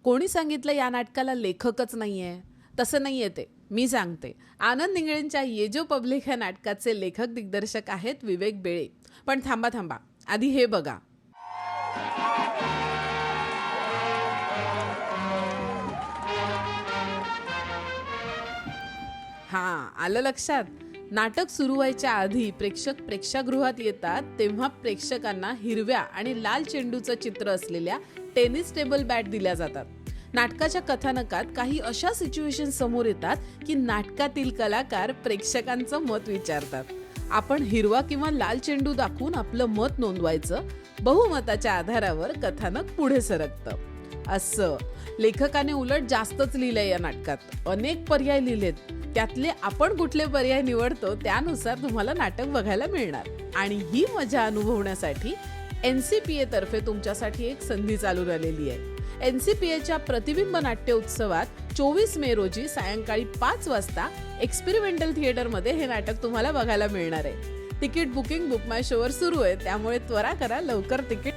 कोणी सांगितलं या नाटकाला लेखकच नाहीये? तसं नाहीये ते. मी सांगते. आनंद इंगळेंच्या ये जो पब्लिक ह्या नाटकाचे लेखक दिग्दर्शक आहेत विवेक बेळे. पण थांबा थांबा, आधी हे बघा. हां, आलं लक्षात? नाटक सुरू व्हायच्या आधी प्रेक्षक प्रेक्षागृहात येतात तेव्हा प्रेक्षकांना हिरव्या आणि लाल चेंडूचं चित्र असलेल्या टेनिस टेबल बॅट दिल्या जातात. नाटकाच्या कथानकात काही अशा सिच्युएशन समोर येतात की नाटकातील कलाकार प्रेक्षकांचं मत विचारतात. आपण हिरवा किंवा लाल चेंडू दाखवून आपलं मत नोंदवायचं. बहुमताच्या आधारावर कथानक पुढे सरकतं. असं लेखकाने उलट जास्तच लिहिलंय या नाटकात. अनेक पर्याय लिहिलेत. त्यातले आपण कुठले पर्याय निवडतो त्यानुसार तुम्हाला नाटक बघायला मिळणार. आणि ही मजा अनुभवण्यासाठी NCPA तर्फे तुमच्यासाठी एक संधी चालू झालेली आहे. NCPAच्या प्रतिबिंब नाट्य उत्सवात 24 मे रोजी सायंकाळी 5 वाजता एक्सपेरिमेंटल थिएटरमध्ये हे नाटक तुम्हाला बघायला मिळणार आहे. तिकीट बुकिंग बुक माय शोवर सुरू आहे, त्यामुळे त्वरा करा, लवकर तिकीट